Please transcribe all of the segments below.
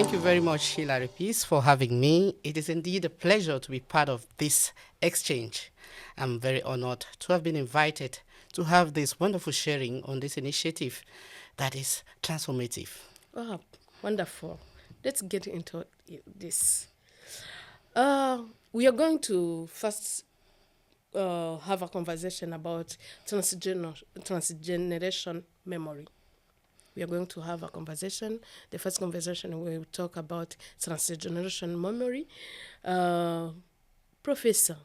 Thank you very much, Hilary Peace, for having me. It is indeed a pleasure to be part of this exchange. I'm very honored to have been invited to have this wonderful sharing on this initiative that is transformative. Oh, wonderful. Let's get into this. We are going to first have a conversation about transgeneration memory. We are going to have a conversation. The first conversation we will talk about transgeneration memory. Professor,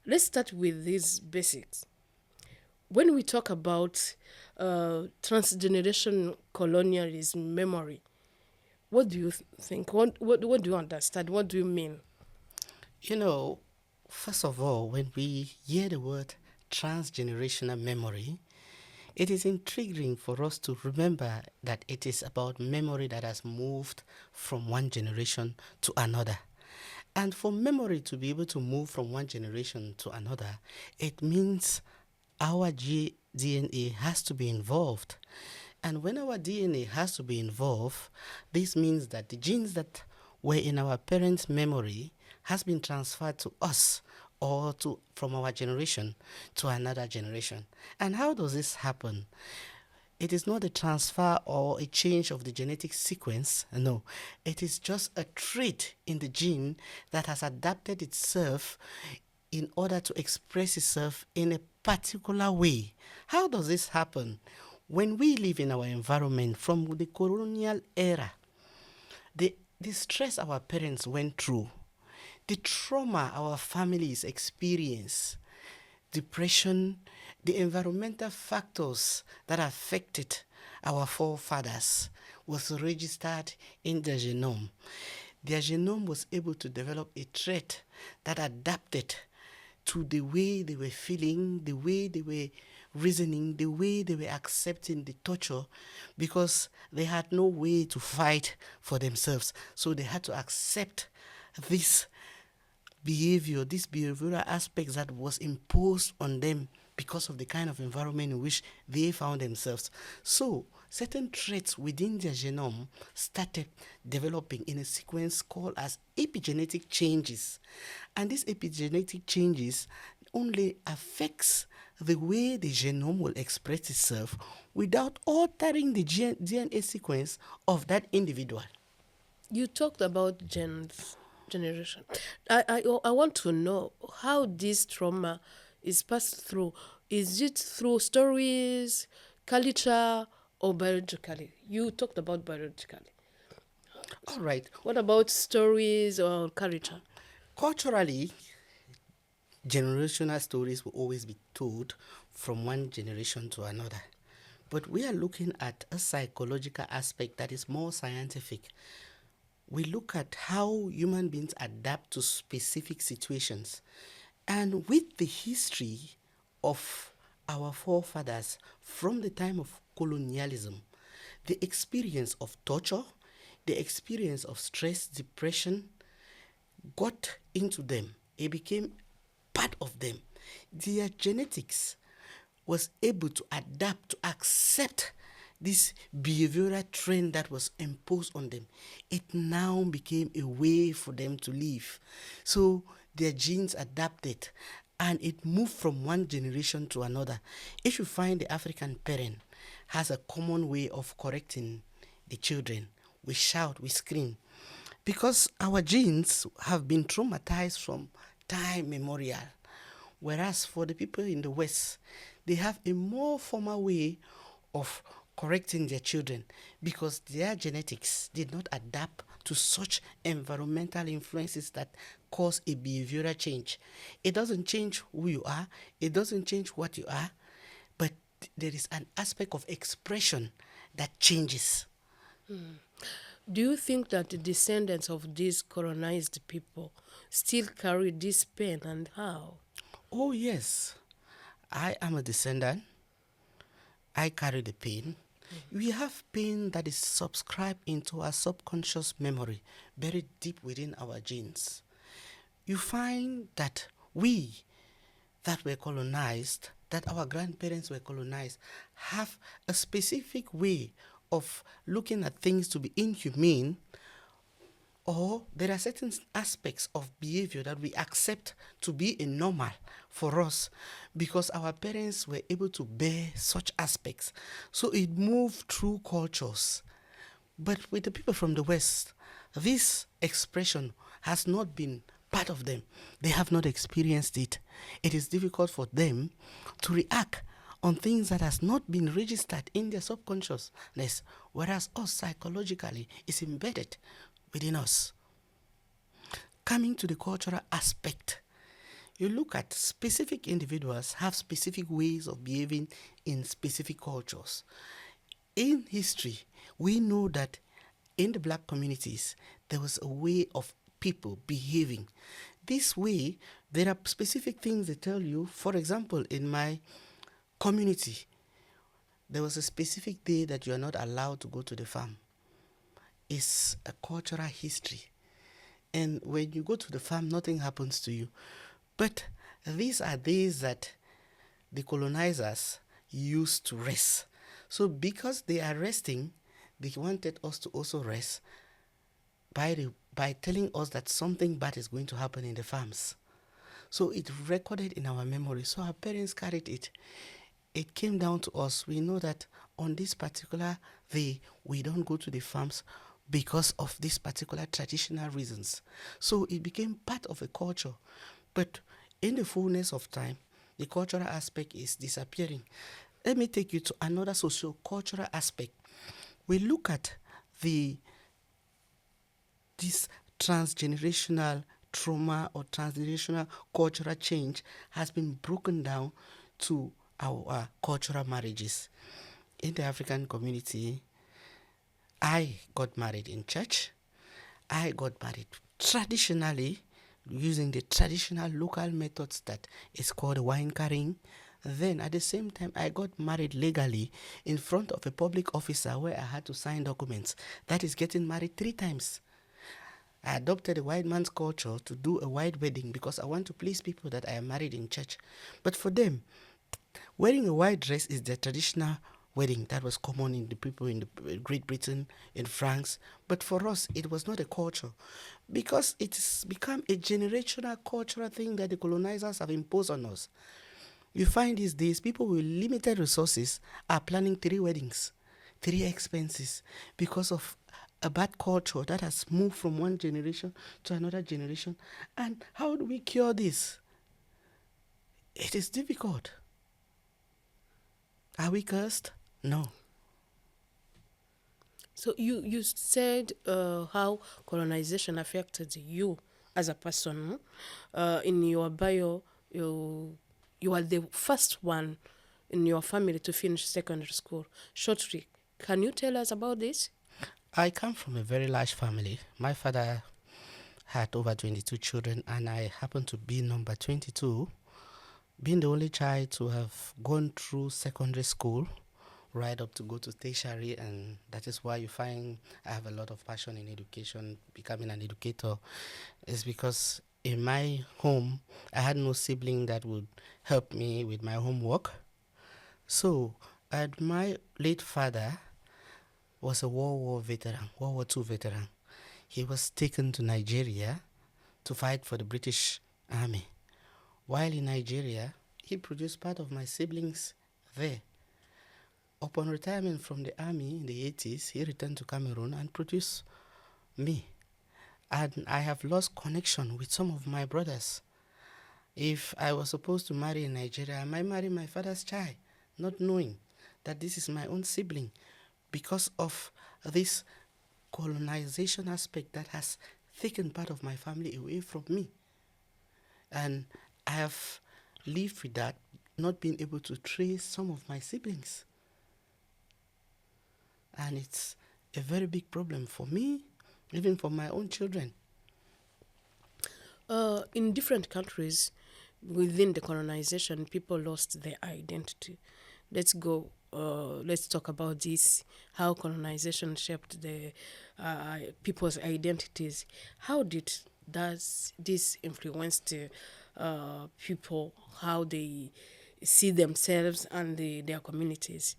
let's start with these basics. When we talk about transgeneration colonialism memory, what do you think? What do you understand? What do you mean? You know, first of all, when we hear the word transgenerational memory, it is intriguing for us to remember that it is about memory that has moved from one generation to another. And for memory to be able to move from one generation to another, it means our DNA has to be involved. And when our DNA has to be involved, this means that the genes that were in our parents' memory has been transferred to us or to from our generation to another generation. And how does this happen? It is not a transfer or a change of the genetic sequence. No, it is just a trait in the gene that has adapted itself in order to express itself in a particular way. How does this happen? When we live in our environment from the colonial era, the stress our parents went through, the trauma our families experience, depression, the environmental factors that affected our forefathers was registered in their genome. Their genome was able to develop a trait that adapted to the way they were feeling, the way they were reasoning, the way they were accepting the torture, because they had no way to fight for themselves. So they had to accept this behavior, these behavioral aspects that was imposed on them because of the kind of environment in which they found themselves. So certain traits within their genome started developing in a sequence called as epigenetic changes. And these epigenetic changes only affects the way the genome will express itself without altering the DNA sequence of that individual. You talked about generation. I want to know how this trauma is passed through. Is it through stories, culture, or biologically? You talked about biologically. All right. What about stories or culture? Culturally, generational stories will always be told from one generation to another. But we are looking at a psychological aspect that is more scientific. We look at how human beings adapt to specific situations. And with the history of our forefathers from the time of colonialism, the experience of torture, the experience of stress, depression got into them. It became part of them. Their genetics was able to adapt, to accept this behavioral trend that was imposed on them. It now became a way for them to live. So their genes adapted and it moved from one generation to another. If you find the African parent has a common way of correcting the children, we shout, we scream, because our genes have been traumatized from time memorial. Whereas for the people in the West, they have a more formal way of correcting their children because their genetics did not adapt to such environmental influences that cause a behavioral change. It doesn't change who you are, it doesn't change what you are, but there is an aspect of expression that changes. Do you think that the descendants of these colonized people still carry this pain, and how? Oh, yes, I am a descendant. I carry the pain. We have pain that is subscribed into our subconscious memory, buried deep within our genes. You find that we that were colonized, that our grandparents were colonized, have a specific way of looking at things to be inhumane, or there are certain aspects of behavior that we accept to be a normal for us because our parents were able to bear such aspects. So it moved through cultures. But with the people from the West, this expression has not been part of them. They have not experienced it. It is difficult for them to react on things that has not been registered in their subconsciousness, whereas us psychologically is embedded within us. Coming to the cultural aspect, you look at specific individuals have specific ways of behaving in specific cultures. In history, we know that in the black communities, there was a way of people behaving. This way, there are specific things they tell you. For example, in my community, there was a specific day that you are not allowed to go to the farm. It's a cultural history. And when you go to the farm, nothing happens to you. But these are days that the colonizers used to rest. So because they are resting, they wanted us to also rest by telling us that something bad is going to happen in the farms. So it recorded in our memory. So our parents carried it. It came down to us. We know that on this particular day, we don't go to the farms because of these particular traditional reasons. So it became part of a culture. But in the fullness of time, the cultural aspect is disappearing. Let me take you to another socio-cultural aspect. We look at this transgenerational trauma or transgenerational cultural change has been broken down to our cultural marriages. In the African community, I got married in church. I got married traditionally using the traditional local methods that is called wine carrying. Then at the same time, I got married legally in front of a public officer where I had to sign documents. That is getting married 3 times. I adopted a white man's culture to do a white wedding because I want to please people that I am married in church. But for them, wearing a white dress is their traditional wedding that was common in the people in Great Britain, in France. But for us, it was not a culture because it's become a generational cultural thing that the colonizers have imposed on us. You find these days people with limited resources are planning 3 weddings, 3 expenses because of a bad culture that has moved from one generation to another generation. And how do we cure this? It is difficult. Are we cursed? No. So you said how colonization affected you as a person. In your bio, you are the first one in your family to finish secondary school. Shortly, can you tell us about this? I come from a very large family. My father had over 22 children, and I happen to be number 22, being the only child to have gone through secondary school right up to go to tertiary, and that is why you find I have a lot of passion in education, becoming an educator, is because in my home, I had no sibling that would help me with my homework. So, and my late father was a World War II veteran. He was taken to Nigeria to fight for the British Army. While in Nigeria, he produced part of my siblings there. Upon retirement from the army in the 80s, he returned to Cameroon and produced me. And I have lost connection with some of my brothers. If I was supposed to marry in Nigeria, I might marry my father's child, not knowing that this is my own sibling because of this colonization aspect that has taken part of my family away from me. And I have lived with that, not being able to trace some of my siblings. And it's a very big problem for me, even for my own children. In different countries within the colonization, people lost their identity. Let's talk about this, how colonization shaped the people's identities. How does this influence the people, how they see themselves and their communities?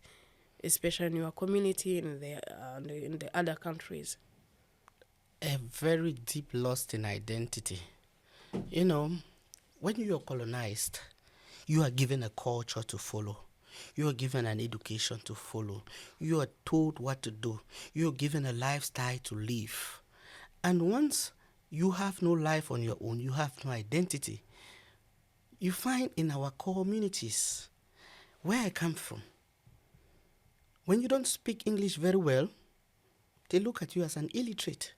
especially in your community in the other countries? A very deep loss in identity. You know, when you are colonized, you are given a culture to follow. You are given an education to follow. You are told what to do. You are given a lifestyle to live. And once you have no life on your own, you have no identity. You find in our communities, where I come from, when you don't speak English very well, they look at you as an illiterate.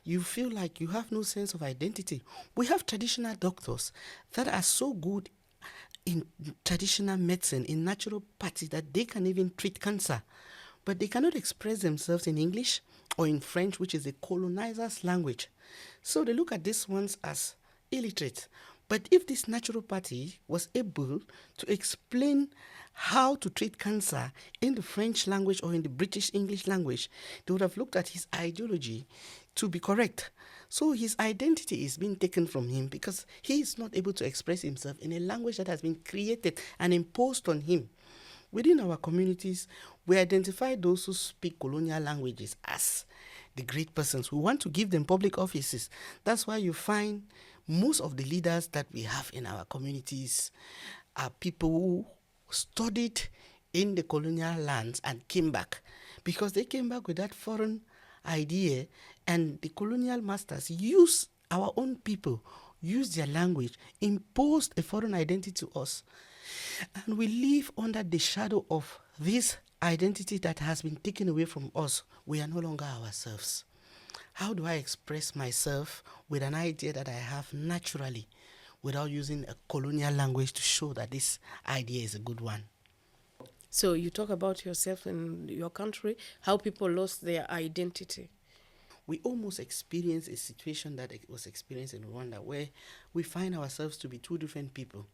You feel like you have no sense of identity. We have traditional doctors that are so good in traditional medicine, in naturopathy, that they can even treat cancer, but they cannot express themselves in English or in French, which is a colonizer's language. So they look at these ones as illiterate. But if this naturopathy was able to explain how to treat cancer in the French language or in the British English language, they would have looked at his ideology to be correct. So his identity is being taken from him because he is not able to express himself in a language that has been created and imposed on him. Within our communities, we identify those who speak colonial languages as the great persons. We want to give them public offices. That's why you find most of the leaders that we have in our communities are people who studied in the colonial lands and came back, because they came back with that foreign idea, and the colonial masters used our own people, used their language, imposed a foreign identity to us. And we live under the shadow of this identity that has been taken away from us. We are no longer ourselves. How do I express myself with an idea that I have naturally without using a colonial language to show that this idea is a good one? So you talk about yourself in your country, how people lost their identity. We almost experience a situation that was experienced in Rwanda, where we find ourselves to be two different people.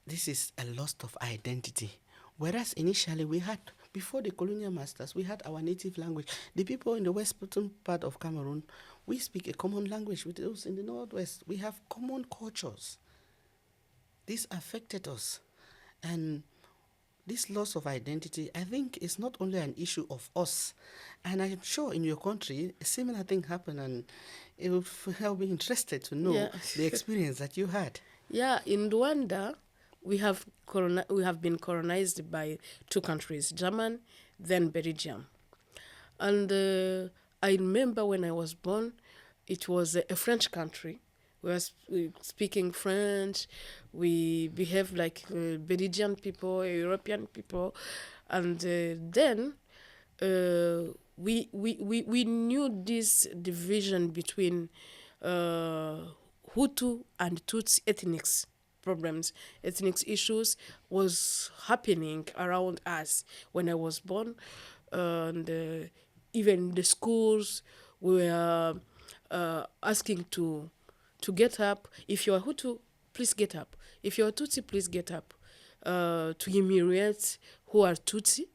This is a loss of identity. Whereas initially we had, before the colonial masters, we had our native language. The people in the western part of Cameroon, we speak a common language with those in the northwest. We have common cultures. This affected us. And this loss of identity, I think, is not only an issue of us. And I'm sure in your country, a similar thing happened, and I'll be interested to know the experience that you had. Yeah, in Rwanda, we have been colonized by two countries, German, then Belgium. And I remember when I was born, it was a French country. We were speaking French. We behaved like Belgian people, European people. And then we knew this division between Hutu and Tutsi ethnics problems, ethnic issues was happening around us when I was born. And even the schools were asking to get up. If you're Hutu, please get up. If you're Tutsi, please get up. To humiliate who are Tutsi.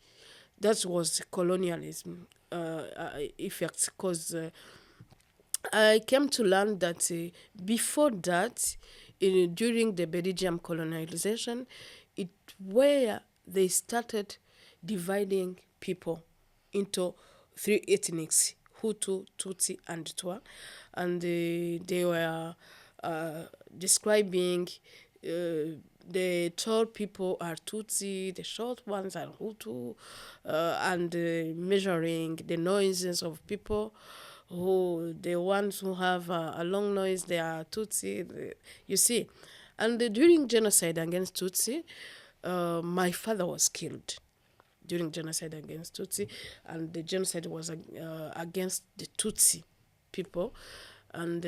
That was colonialism effects, because I came to learn that before that, during the Belgian colonization, it where they started dividing people into three ethnics: Hutu, Tutsi, and Twa, and they were describing the tall people are Tutsi, the short ones are Hutu, and measuring the noises of people. Who the ones who have a long noise, they are Tutsi, you see. And during genocide against Tutsi, my father was killed during genocide against Tutsi, and the genocide was against the Tutsi people. And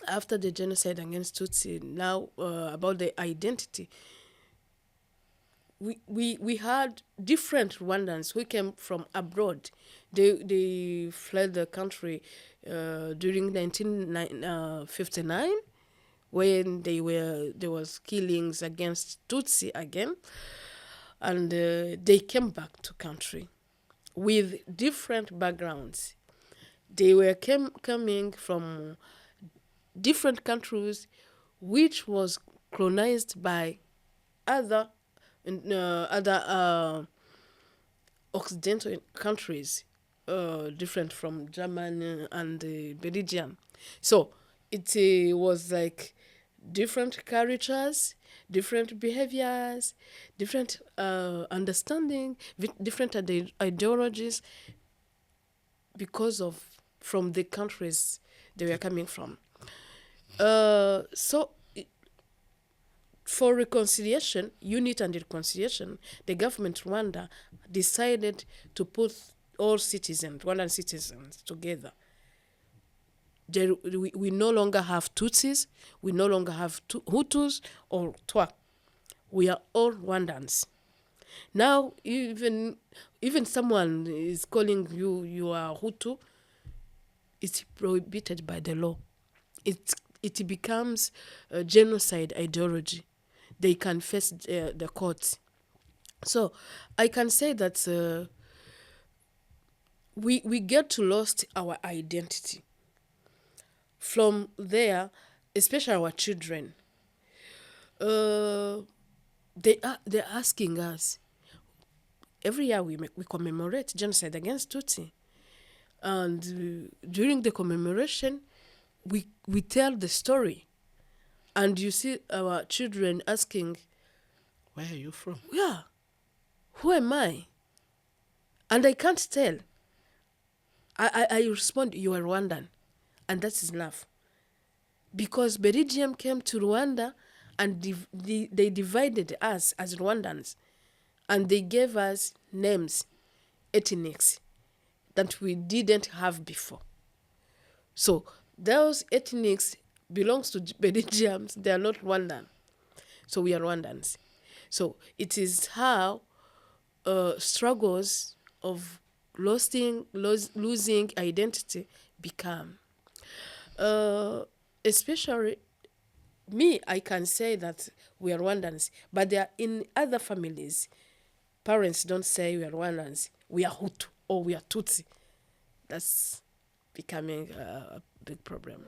after the genocide against Tutsi, now about the identity, we had different Rwandans who came from abroad. They fled the country during 1959, when there was killings against Tutsi again, and they came back to country with different backgrounds. They were coming from different countries, which was colonized by other in other Occidental countries, different from Germany and Belgium. So it was like different cultures, different behaviors, different understanding, different ideologies because of from the countries they were coming from. So for reconciliation, unity and reconciliation, the government Rwanda decided to put all citizens, Rwandan citizens, together. We no longer have Tutsis, we no longer have Hutus or Twa. We are all Rwandans. Now, even someone is calling you are Hutu, it's prohibited by the law. It becomes a genocide ideology. They can face the courts. So I can say that we get to lost our identity. From there, especially our children, they're asking us. Every year we commemorate genocide against Tutsi. And during the commemoration, we tell the story. And you see our children asking, Where are you from? yeah, who am I? And I can't tell. I respond, you are Rwandan. And that's enough. Because Belgium came to Rwanda and they divided us as Rwandans. And they gave us names, ethnics, that we didn't have before. So those ethnics belongs to Belgians, they are not Rwandan. So we are Rwandans. So it is how struggles of losing identity become. Especially me, I can say that we are Rwandans, but there are in other families, parents don't say we are Rwandans, we are Hutu or we are Tutsi. That's becoming a big problem.